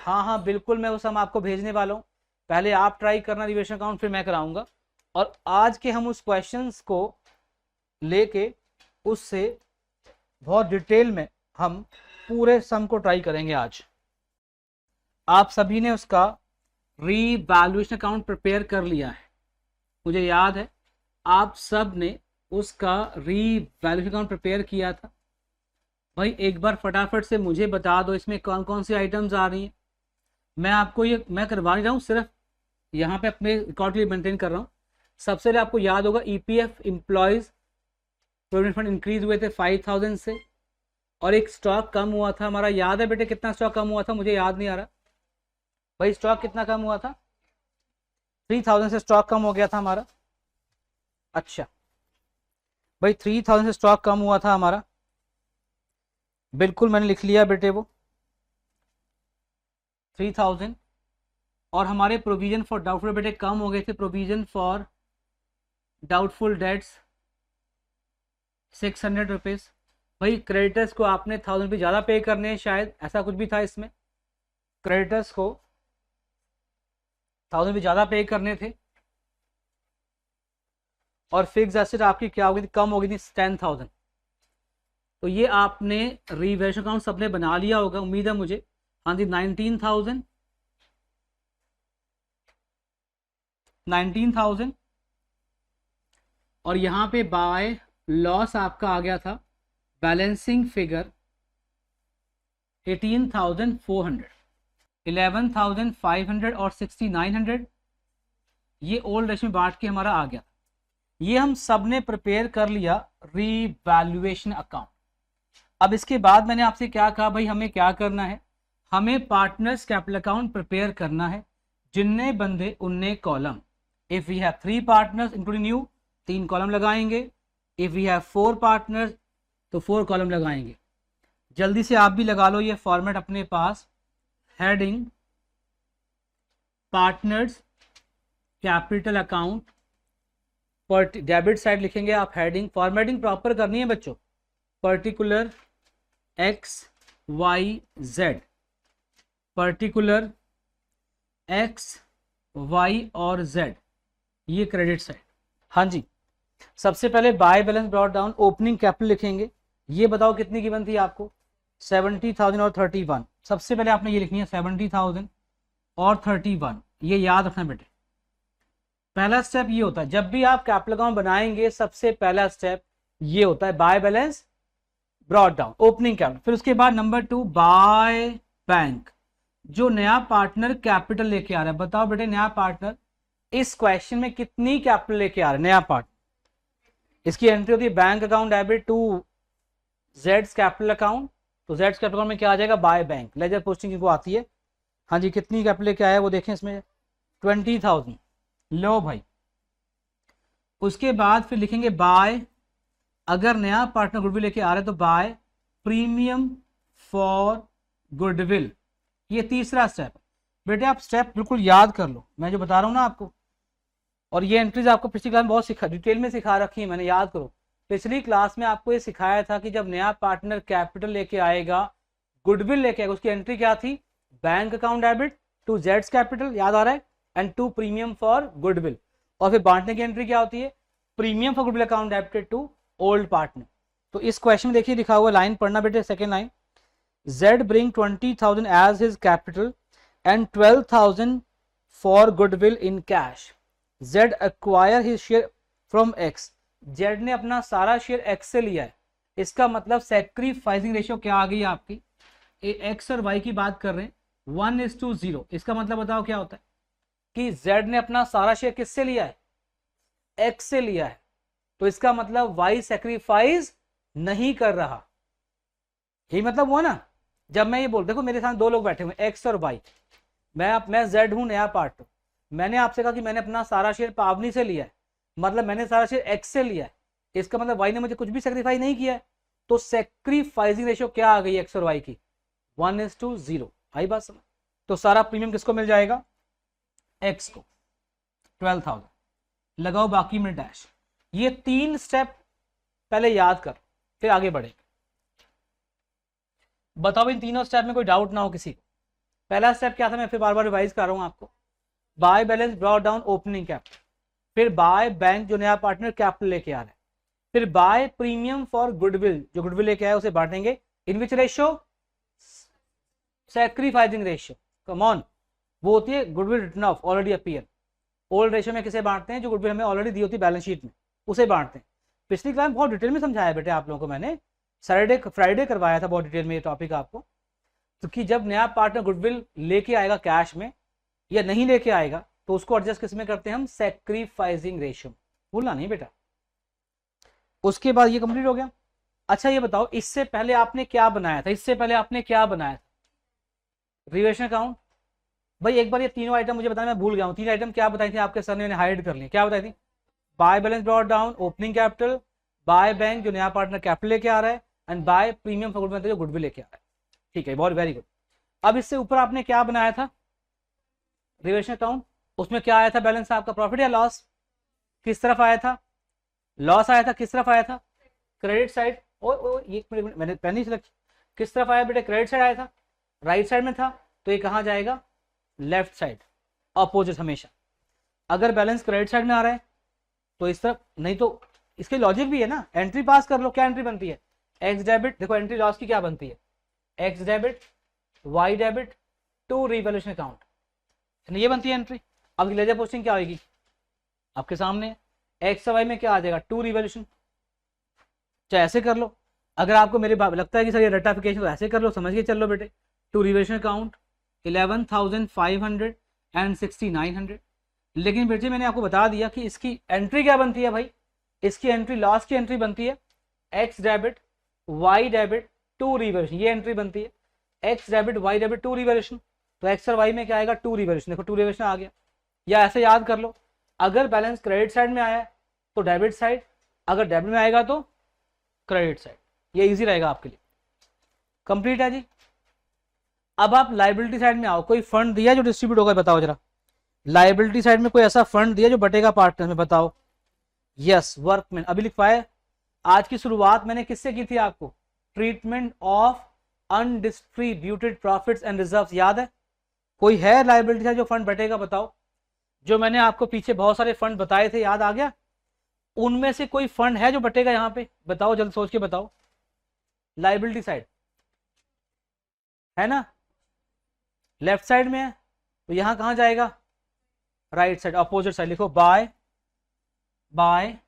हाँ हाँ बिल्कुल, मैं वो सम आपको भेजने वाला हूँ। पहले आप ट्राई करना रिवर्स अकाउंट, फिर मैं कराऊंगा। और आज के हम उस क्वेश्चंस को लेके उससे बहुत डिटेल में हम पूरे सम को ट्राई करेंगे आज। आप सभी ने उसका रीवैल्यूएशन अकाउंट प्रिपेयर कर लिया है, मुझे याद है आप सब ने उसका रीवैल्यूएशन अकाउंट प्रिपेयर किया था। भाई एक बार फटाफट से मुझे बता दो इसमें कौन कौन सी आइटम्स आ रही हैं। मैं आपको ये मैं करवा नहीं रहा हूँ, सिर्फ यहाँ पे अपने रिकॉर्ड के लिए मेंटेन कर रहा हूँ। सबसे पहले आपको याद होगा EPF employees provident fund increase हुए थे 5000 से, और एक स्टॉक कम हुआ था हमारा। याद है बेटे कितना स्टॉक कम हुआ था? मुझे याद नहीं आ रहा भाई, स्टॉक कितना कम हुआ था? 3000 से स्टॉक कम हो गया था हमारा। अच्छा भाई 3000 से स्टॉक कम हुआ था हमारा, बिल्कुल मैंने लिख लिया बेटे वो 3000। और हमारे प्रोविजन फॉर डाउटफुल बेटे कम हो गए थे, provision for doubtful debts 600 rupees. भाई क्रेडिटर्स को आपने 1000 रुपये ज़्यादा पे करने हैं शायद, ऐसा कुछ भी था इसमें। क्रेडिटर्स को 1000 रुपये ज़्यादा पे करने थे। और फिक्स एसेट आपकी क्या होगी थी? कम होगी थी 10,000। तो ये आपने रिवैल्यूएशन अकाउंट सबने बना लिया होगा उम्मीद है मुझे। हाँ जी 19,000 और यहाँ पे बाय लॉस आपका आ गया था बैलेंसिंग फिगर 18,400, 11,500 और 6,900। ये ओल्ड रेशो में बांट के हमारा आ गया। ये हम सब ने प्रिपेयर कर लिया रीवैल्यूएशन अकाउंट। अब इसके बाद मैंने आपसे क्या कहा भाई, हमें क्या करना है? हमें पार्टनर्स कैपिटल अकाउंट प्रिपेयर करना है। जितने बंदे उनने column. If we have 3 partners including you, 3 column लगाएंगे। इफ वी हैव 4 पार्टनर्स तो 4 कॉलम लगाएंगे। जल्दी से आप भी लगा लो ये फॉर्मेट अपने पास। Heading partners capital account, debit side लिखेंगे आप हेडिंग। फॉर्मेटिंग प्रॉपर करनी है बच्चों, particular X Y Z, particular X Y और जेड, ये क्रेडिट साइड। हाँ जी सबसे पहले by balance brought down, opening capital लिखेंगे। ये बताओ कितनी गिवन थी आपको? 70,000 और 31। सबसे पहले आपने ये लिखनी है 70,000 और 31, ये याद रखना बेटे। पहला स्टेप ये होता है जब भी आप कैपिटल अकाउंट बनाएंगे, सबसे पहला स्टेप ये होता है bye balance brought down, opening capital. फिर उसके बाद नंबर 2 बाय बैंक। जो नया पार्टनर कैपिटल लेके आ रहा है, बताओ बेटे नया पार्टनर इस क्वेश्चन में कितनी कैपिटल लेके आ रहा है? नया पार्टनर, इसकी एंट्री होती है बैंक अकाउंट डेबिट टू जेड्स कैपिटल अकाउंट। तो जेड्स कैपिटल अकाउंट में क्या आ जाएगा? By bank. लेजर पोस्टिंग इनको आती है। हाँ जी कितनी कैपिटल लेके आया है वो देखें इसमें 20,000। लो भाई उसके बाद फिर लिखेंगे बाय, अगर नया पार्टनर गुडविल लेके आ रहा है तो बाय प्रीमियम फॉर गुडविल। ये तीसरा स्टेप। बेटे आप स्टेप बिल्कुल याद कर लो, मैं जो बता रहा हूँ ना आपको। और ये एंट्रीज आपको पिछली क्लास में बहुत डिटेल में सिखा रखी है मैंने, याद करो। पिछली क्लास में आपको ये सिखाया था कि जब नया पार्टनर कैपिटल लेके आएगा, गुडविल लेके आएगा, उसकी एंट्री क्या थी? बैंक अकाउंट डेबिट टू जेड्स कैपिटल, याद आ रहा है, and to premium for goodwill. और फिर बांटने की एंट्री क्या होती है? Premium for goodwill account debited to old partner. तो इस क्वेश्चन में देखिए लिखा हुआ, लाइन पढ़ना बेटे, second line. Z bring 20,000 as his capital and 12,000 for goodwill in cash. Z acquire his share from X. Z ने अपना सारा शेयर X से लिया है। इसका मतलब सैक्रिफाइसिंग रेशियो क्या आ गई आपकी? X और Y की बात कर रहे हैं, 1:0। इसका मतलब बताओ क्या होता है कि Z ने अपना सारा शेयर किससे लिया है? X से लिया है। तो इसका मतलब Y सैक्रिफाइस नहीं कर रहा। यही मतलब हुआ ना। जब मैं ये बोल, देखो मेरे साथ 2 लोग बैठे हुए एक्स और वाई, मैं जेड हूं नया पार्टनर। मैंने आपसे कहा कि मैंने अपना सारा शेयर पावनी से लिया है, मतलब मैंने सारा शेयर एक्स से लिया है। इसका मतलब वाई ने मुझे कुछ भी सेक्रीफाइस नहीं किया है। तो सेक्रीफाइसिंग रेशियो क्या आ गई एक्स और वाई की? 1:0। आई बात समझ? तो सारा प्रीमियम किसको मिल जाएगा? एक्स को, 12,000। लगाओ बाकी में डैश। ये 3 स्टेप पहले याद कर, फिर आगे बढ़े। बताओ इन तीनों स्टेप में कोई डाउट ना हो किसी को। पहला स्टेप क्या था, मैं फिर बार बार रिवाइज कर रहा हूँ आपको। By balance brought down opening capital, फिर बाय बैंक जो नया पार्टनर कैपिटल लेके आ रहा है, फिर बाय प्रीमियम फॉर गुडविल जो गुडविल लेके आया उसे बांटेंगे in which ratio, sacrificing ratio. Come on, वो होती है goodwill written off already appear. Old ratio में किसे बांटते हैं, जो गुडविल हमें ऑलरेडी दी होती है बैलेंस शीट में, उसे बांटते हैं। पिछली क्लास बहुत डिटेल में समझाया बेटे आप लोगों को मैंने, फ्राइडे करवाया था बहुत डिटेल में ये टॉपिक आपको। तो कि जब नया पार्टनर गुडविल लेके आएगा कैश में या नहीं लेके आएगा तो उसको एडजस्ट किस में करते हैं हम, सैक्रिफाइसिंग रेशियो। भूलना नहीं बेटा। उसके बाद ये कंप्लीट हो गया। अच्छा ये बताओ, इससे पहले आपने क्या बनाया था, इससे पहले आपने क्या बनाया था, रिवेशन अकाउंट। भाई एक बार ये तीनों आइटम मुझे बताना, मैं भूल गया हूँ। तीन आइटम क्या बताई थी आपके सर ने, मैंने हाइड कर लिया। क्या बताई थी, by balance brought down opening capital, by bank जो नया पार्टनर कैपिटल लेके आ रहा है, and by premium for goodwill जो गुडविल लेके आ रहा है। ठीक है, बहुत वेरी गुड। अब इससे ऊपर आपने क्या बनाया था, रिवेशन अकाउंट। उसमें क्या आया था बैलेंस आपका, प्रॉफिट या लॉस, किस तरफ आया था, लॉस आया था, किस तरफ आया था, क्रेडिट साइड। ओ ये मैंने पहले ही किस तरफ आया बेटे, क्रेडिट साइड आया था, राइट साइड में था, तो ये कहाँ जाएगा, लेफ्ट साइड, अपोजिट हमेशा। अगर बैलेंस क्रेडिट साइड में आ रहा है तो इस तरफ, नहीं तो इसके लॉजिक भी है ना, एंट्री पास कर लो। क्या एंट्री बनती है, एक्स डेबिट। देखो एंट्री लॉस की क्या बनती है, X debit Y debit to revaluation account, ये बनती है एंट्री। अब लेजर पोस्टिंग क्या होगी आपके सामने, एक्स वाई में क्या आ जाएगा, टू रिवैल्यूएशन। चाहे ऐसे कर लो, अगर आपको मेरे लगता है कि सर ये रेटाफिकेशन, तो ऐसे कर लो, समझ के चल लो बेटे। To revaluation account 11,500 and 6,900। लेकिन बेटे मैंने आपको बता दिया कि इसकी एंट्री क्या बनती है भाई, इसकी एंट्री लॉस की एंट्री बनती है, X debit Y debit to revaluation, ये एंट्री बनती है, X debit Y debit to revaluation. तो एक्स और वाई में क्या आएगा, टू रिवैल्यूएशन। देखो टू रिवैल्यूएशन आ गया। या ऐसे याद कर लो, अगर बैलेंस क्रेडिट साइड में आया तो डेबिट साइड, अगर डेबिट में आएगा तो क्रेडिट साइड। ये इजी रहेगा आपके लिए। कंप्लीट है जी। अब आप लाइबिलिटी साइड में आओ। कोई फंड दिया जो डिस्ट्रीब्यूट होगा, बताओ जरा। लाइबिलिटी साइड में कोई ऐसा फंड दिया जो बटेगा पार्टनर में, बताओ। Yes, workman. अभी लिखवाए। आज की शुरुआत मैंने किससे की थी आपको, treatment of undistributed profits and reserves, याद है। कोई है लाइबिलिटी साइड जो फंड बटेगा, बताओ। जो मैंने आपको पीछे बहुत सारे फंड बताए थे, याद आ गया। उनमें से कोई फंड है जो बटेगा यहाँ पे, बताओ, जल्द सोच के बताओ। लाइबिलिटी साइड है ना, लेफ्ट साइड में है, तो यहां कहां जाएगा, राइट साइड, अपोजिट साइड। लिखो बाय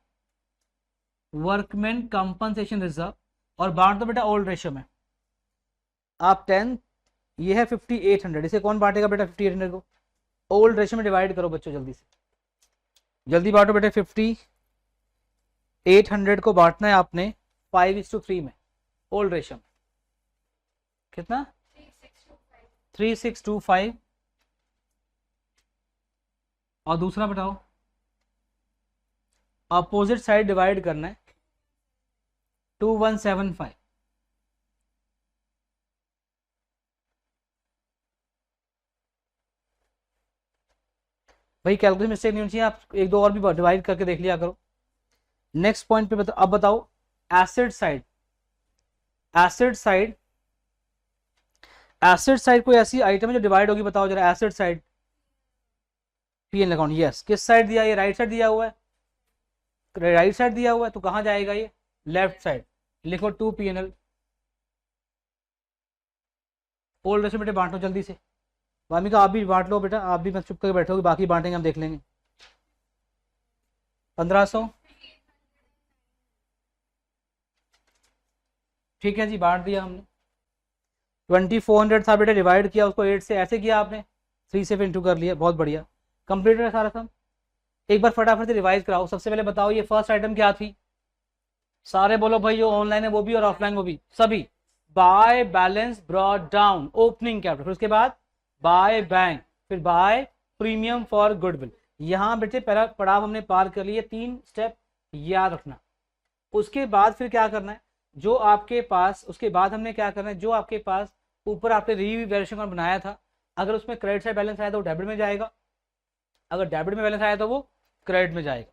वर्कमैन कंपनसेशन रिजर्व, और बांट दो बेटा ओल्ड रेशियो में। आप 10, ये है 5800, इसे कौन बांटेगा बेटा 5800 को, ओल्ड रेशियो में डिवाइड करो बच्चों, जल्दी से जल्दी बांटो बेटे। 5800 को बांटना है आपने 5:3 में, ओल्ड रेशियो में। कितना, 3625। और दूसरा बताओ, अपोजिट साइड डिवाइड करना है 2175। भाई कैलकुलेशन मिस्टेक नहीं होनी चाहिए, आप एक दो और भी डिवाइड करके देख लिया करो। नेक्स्ट पॉइंट पे बताओ। अब बताओ asset side. Asset side, asset side कोई ऐसी आइटम है जो डिवाइड होगी, बताओ जरा। Asset side PNL account, yes. किस साइड दिया, ये राइट साइड दिया हुआ है, राइट साइड दिया हुआ है, तो कहां जाएगा ये, लेफ्ट साइड। लिखो टू पीएनएल। ओल्ड रेशियो बेटे बांटो जल्दी से। वामिका आप भी बांट लो बेटा, आप भी मत चुप करके बैठोगे, बाकी बांटेंगे हम, देख लेंगे। 1500, ठीक है जी, बांट दिया हमने। 2400 था बेटा, डिवाइड किया उसको 8 से, ऐसे किया आपने, 3 से इंटू कर लिया, बहुत बढ़िया। कंप्लीट है सारा सम। एक बार फटाफट से रिवाइज कराओ। सबसे पहले बताओ ये फर्स्ट आइटम क्या थी, सारे बोलो भाई, जो ऑनलाइन है वो भी और ऑफलाइन वो भी, सभी। Bye balance brought down opening capital, फिर उसके बाद बाय बैंक, फिर बाय प्रीमियम फॉर गुडविल। यहाँ बेटे पहला पड़ाव हमने पार कर लिए, 3 स्टेप याद रखना। उसके बाद फिर क्या करना है, जो आपके पास, उसके बाद हमने क्या करना है, जो आपके पास ऊपर आपने रीवैल्यूएशन बनाया था, अगर उसमें क्रेडिट साइड बैलेंस आया तो डेबिट में जाएगा, अगर डेबिट में बैलेंस आया तो वो क्रेडिट में जाएगा।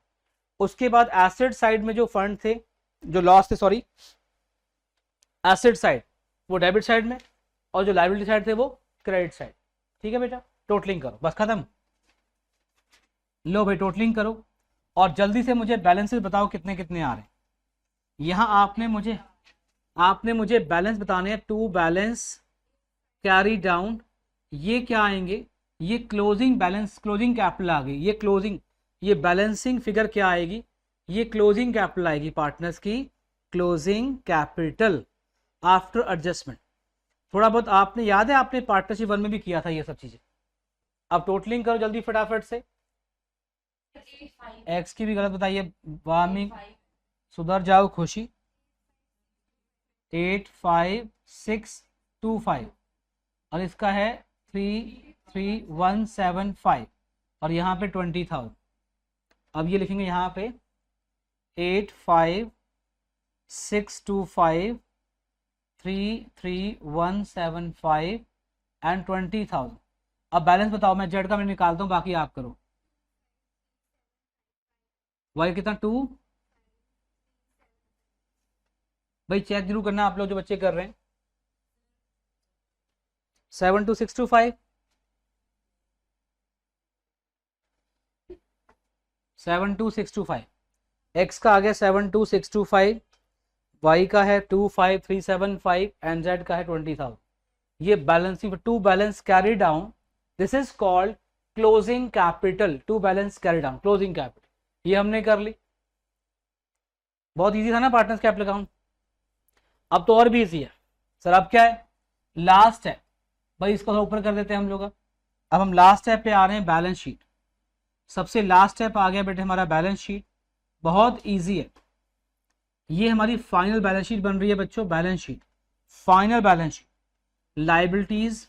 उसके बाद एसेट साइड में जो फंड थे, जो लॉस थे, सॉरी, एसेट साइड वो डेबिट साइड में, और जो लायबिलिटी साइड थे वो क्रेडिट साइड। ठीक है बेटा, टोटलिंग करो, बस खत्म। लो भाई टोटलिंग करो और जल्दी से मुझे बैलेंसेस बताओ कितने कितने आ रहे हैं। यहाँ आपने मुझे बैलेंस बताने हैं, टू बैलेंस कैरी डाउन, ये क्या आएंगे, ये क्लोजिंग बैलेंस, क्लोजिंग कैपिटल आ गई, ये क्लोजिंग, ये बैलेंसिंग फिगर क्या आएगी, ये क्लोजिंग कैपिटल आएगी, पार्टनर्स की क्लोजिंग कैपिटल आफ्टर एडजस्टमेंट। थोड़ा बहुत आपने याद है, आपने पार्टनरशिप 1 में भी किया था ये सब चीजें। अब टोटलिंग करो जल्दी फटाफट से। एक्स की भी गलत बताइए, वार्मिंग, सुधर जाओ खुशी। 85625 और इसका है 33175 और यहाँ पे 20,000। अब ये लिखेंगे यहाँ पे 85625 33175 एंड 20,000। अब बैलेंस बताओ, मैं जेड का मैं निकालता हूँ, बाकी आप करो। वाई कितना 2, भाई चेक जरूर करना आप लोग जो बच्चे कर रहे हैं। 72625 72625, एक्स का आ गया 72625, वाई का है 25375 एंड जेड का है 20,000। ये balancing, to balance carry down, this is called closing capital. To balance carry down closing capital, ये हमने कर ली। बहुत इजी था ना पार्टनर्स कैपिटल अकाउंट। अब तो और भी इजी है सर, अब क्या है, लास्ट है भाई, इसको ऊपर कर देते हैं हम लोग। अब हम लास्ट स्टेप पे आ रहे हैं, बैलेंस शीट। सबसे लास्ट स्टेप आ गया बेटे हमारा बैलेंस शीट, बहुत इजी है। ये हमारी फाइनल बैलेंस शीट बन रही है बच्चों, balance sheet, final balance sheet. Liabilities,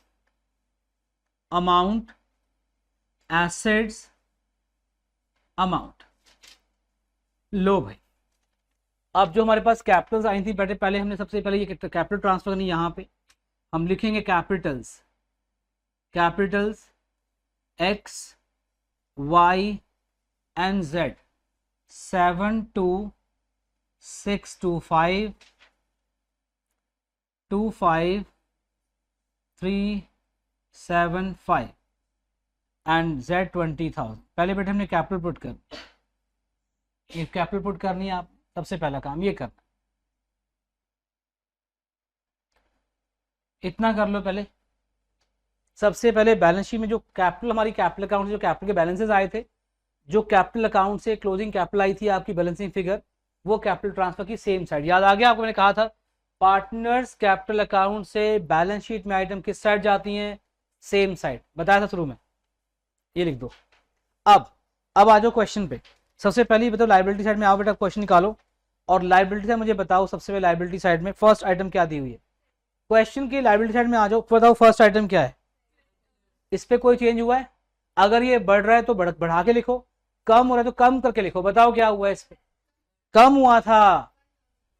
amount, assets, amount. लो भाई, अब जो हमारे पास कैपिटल्स आई थी बेटे, पहले हमने सबसे पहले ये कैपिटल ट्रांसफर करनी, यहाँ पे हम लिखेंगे capitals, capitals X Y and Z, 72625 25375 and Z 20,000। पहले बेटे हमने कैपिटल पुट कर, ये कैपिटल पुट करनी है, आप सबसे पहला काम ये करना, इतना कर लो पहले। सबसे पहले बैलेंस शीट में जो कैपिटल, हमारी कैपिटल अकाउंट से जो कैपिटल के बैलेंसेस आए थे, जो कैपिटल अकाउंट से क्लोजिंग कैपिटल आई थी आपकी बैलेंसिंग फिगर, वो कैपिटल ट्रांसफर की सेम साइड। याद आ गया आपको, मैंने कहा था पार्टनर्स कैपिटल अकाउंट से बैलेंस शीट में आइटम किस साइड जाती हैं, सेम साइड, बताया था शुरू में, ये लिख दो। अब आ जाओ क्वेश्चन पे। सबसे पहले बताओ लाइबिलिटी साइड में आओ बेटा, क्वेश्चन निकालो और लाइबिलिटी साइड मुझे बताओ, सबसे पहले लाइबिलिटी साइड में फर्स्ट आइटम क्या दी हुई है। क्वेश्चन की लाइबिलिटी साइड में आ जाओ, बताओ फर्स्ट आइटम क्या है, इस पे कोई चेंज हुआ है? अगर ये बढ़ रहा है तो बढ़ा के लिखो, कम हो रहा है तो कम करके लिखो। बताओ क्या हुआ है इस पे, कम हुआ था,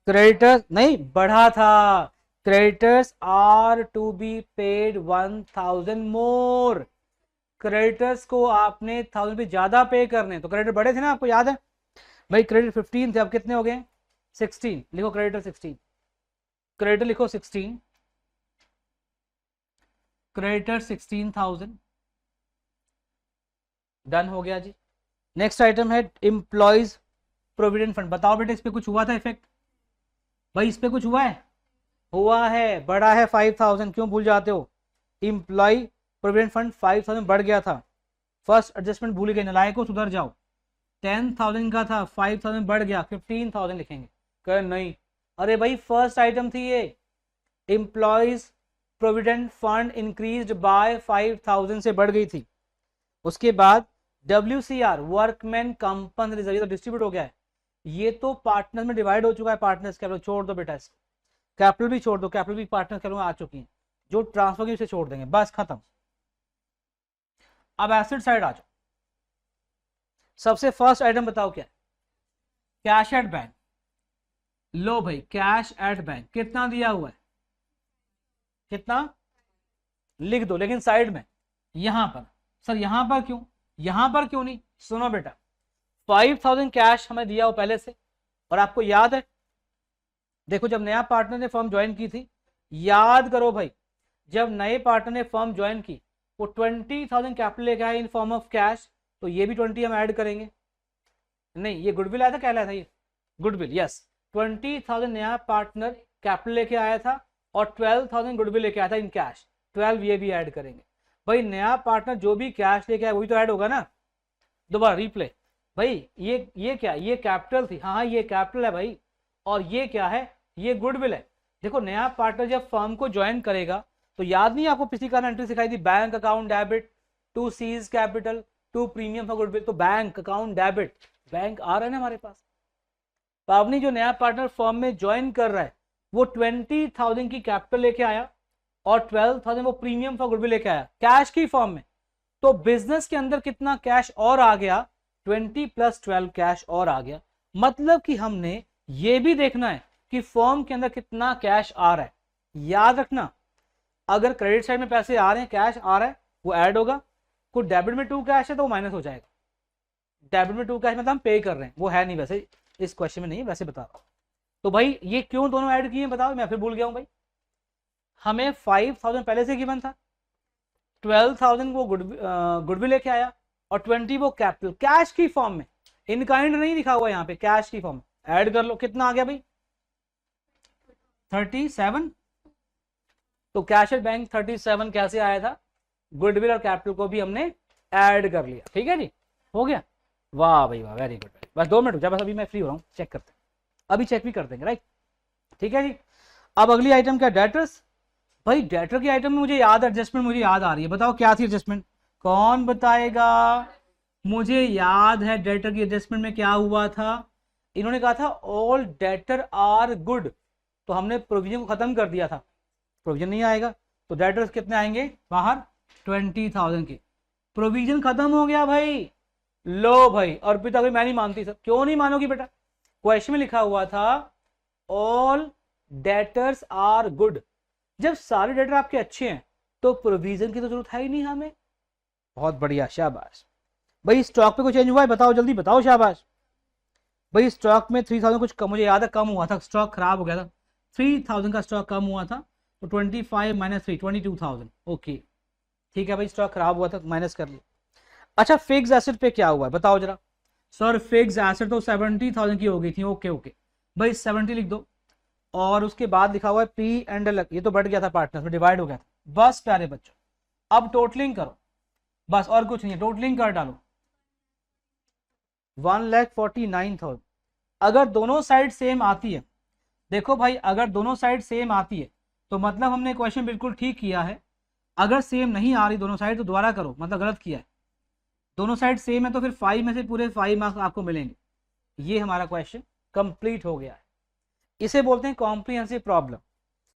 क्रेडिटर्स नहीं बढ़ा था, creditors are to be paid 1000 more, creditors को आपने 1000 रुपये ज्यादा पे करने, तो क्रेडिटर बढ़े थे ना, आपको याद है भाई, क्रेडिट 15 थे, अब कितने हो गए 16, लिखो क्रेडिटर 16, क्रेडिटर लिखो 16, क्रेडिटर 16,000, डन हो गया जी। नेक्स्ट आइटम है एम्प्लॉयज प्रोविडेंट फंड। बताओ बेटे इस पे कुछ हुआ था इफेक्ट, भाई इस पे कुछ हुआ है, बढ़ा है 5,000, क्यों भूल जाते हो, एम्प्लॉय प्रोविडेंट फंड 5,000 बढ़ गया था, फर्स्ट एडजस्टमेंट भूल गए, नलायकों सुधर जाओ, 10,000 का था 5,000 बढ़ गया, 15,000 लिखेंगे, कर नहीं, अरे भाई फर्स्ट आइटम थी ये, employees provident fund increased by 5,000 से बढ़ गई थी। उसके बाद WCR वर्कमैन कंपन रिजर्व, तो डिस्ट्रीब्यूट हो गया है, ये तो पार्टनर में डिवाइड हो चुका है, पार्टनर्स कैपिटल छोड़ दो बेटा, इसको कैपिटल भी छोड़ दो, कैपिटल भी पार्टनर्स कैपिटल में आ चुकी है, जो ट्रांसफर की उसे छोड़ देंगे, बस खत्म। अब एसेट साइड आ जाओ, सबसे फर्स्ट आइटम बताओ क्या है, कैश एट बैंक। लो भाई कैश एट बैंक कितना दिया हुआ है, कितना लिख दो, लेकिन साइड में, यहां पर सर, यहां पर क्यों, यहां पर क्यों नहीं, सुनो बेटा 5,000 कैश हमें दिया हो पहले से, और आपको याद है, देखो जब नया पार्टनर ने फर्म ज्वाइन की थी, याद करो भाई, जब नए पार्टनर ने फर्म ज्वाइन की वो 20,000 कैपिटल लेके आया इन फॉर्म ऑफ कैश, तो ये भी 20 हम ऐड करेंगे। नहीं, ये गुडविल आया था, क्या लाया था ये? Goodwill, yes. 20,000 नया पार्टनर कैपिटल लेके आया था और 12,000 गुडविल लेके आया था इन कैश, 12 ये भी ऐड करेंगे। भाई नया पार्टनर जो भी कैश लेके आया वही तो ऐड होगा ना। दोबारा रिप्ले, भाई ये क्या, ये कैपिटल थी, हाँ ये कैपिटल है भाई, और ये क्या है, ये गुडविल है। देखो नया पार्टनर जब फर्म को ज्वाइन करेगा तो याद नहीं आपको पिछली कार एंट्री सिखाई थी, bank account debit to C's capital to premium for goodwill, तो बैंक अकाउंट डेबिट, बैंक आ रहा है ना हमारे पास। पावनी जो नया पार्टनर फर्म में ज्वाइन कर रहा है वो 20,000 की कैपिटल लेके आया और 12,000 वो प्रीमियम फॉर गुडविल लेके आया कैश की फॉर्म में। तो बिजनेस के अंदर कितना कैश और आ गया, 20 + 12 कैश और आ गया। मतलब कि हमने ये भी देखना है कि फर्म के अंदर कितना कैश आ रहा है। याद रखना, अगर क्रेडिट साइड में पैसे आ रहे हैं, कैश आ रहा है, वो ऐड होगा। कुछ डेबिट में 2 कैश है तो वो माइनस हो जाएगा। डेबिट में 2 कैश मतलब हम पे कर रहे हैं, वो है नहीं वैसे इस क्वेश्चन में, नहीं वैसे बता रहा हूं। तो भाई ये क्यों दोनों ऐड किए बताओ, मैं फिर भूल गया हूं भाई। हमें 5,000 पहले से गिवन था, 12,000 वो गुडविल लेके आया और 20 वो कैपिटल कैश की फॉर्म में, इन काइंड नहीं लिखा हुआ यहाँ पे, कैश की फॉर्म में। ऐड कर लो, कितना आ गया भाई 37। तो कैश एट बैंक 37 कैसे आया था, गुडविल और कैपिटल को भी हमने ऐड कर लिया। ठीक है जी, हो गया, वाह भाई वाह, वेरी गुड। बस 2 मिनट रुक जा, बस अभी मैं फ्री हो रहा हूँ, चेक करते हैं, अभी चेक भी कर देंगे, राइट। ठीक है जी, अब अगली आइटम क्या, डेटर्स। भाई डेटर की आइटम में मुझे याद, एडजस्टमेंट मुझे याद आ रही है, बताओ क्या थी एडजस्टमेंट, कौन बताएगा? मुझे याद है डेटर की एडजस्टमेंट में क्या हुआ था, इन्होंने कहा था ऑल डेटर आर गुड, तो हमने प्रोविजन को खत्म कर दिया था, प्रोविजन नहीं आएगा, तो डेटर्स कितने आएंगे बाहर, 20,000 के। प्रोविजन खत्म हो गया भाई, लो भाई, अर्पिता भाई मैं नहीं मानती सर, क्यों नहीं मानोगी बेटा, क्वेश्चन में लिखा हुआ था ऑल डेटर्स आर गुड। जब सारे डेटर आपके अच्छे हैं तो प्रोविजन की तो जरूरत है ही नहीं हमें। बहुत बढ़िया, शाबाश भाई। स्टॉक पे कुछ चेंज हुआ है, बताओ जल्दी बताओ, शाबाश भाई। स्टॉक में 3,000 कुछ कम, मुझे याद है कम हुआ था, स्टॉक खराब हो गया था, 3,000 का स्टॉक कम हुआ था, तो 25 - 3 22,000। ओके ठीक है भाई, स्टॉक खराब हुआ था, माइनस कर लिया। अच्छा फिक्स एसेट पे क्या हुआ है बताओ जरा। सर फिक्स एसेट तो 70,000 की हो गई थी, ओके ओके भाई 70 लिख दो, और उसके बाद लिखा हुआ है पी एंड एल, ये तो बढ़ गया था पार्टनर में, डिवाइड हो गया था। बस प्यारे बच्चों अब टोटलिंग करो, बस और कुछ नहीं है, टोटलिंग कर डालो, 1,49,000। अगर दोनों साइड सेम आती है, देखो भाई अगर दोनों साइड सेम आती है तो मतलब हमने क्वेश्चन बिल्कुल ठीक किया है। अगर सेम नहीं आ रही दोनों साइड तो दोबारा करो, मतलब गलत किया है। दोनों साइड सेम है तो फिर 5 में से पूरे 5 मार्क्स आपको मिलेंगे। ये हमारा क्वेश्चन कंप्लीट हो गया है। इसे बोलते हैं कॉम्प्रिहेंसिव प्रॉब्लम।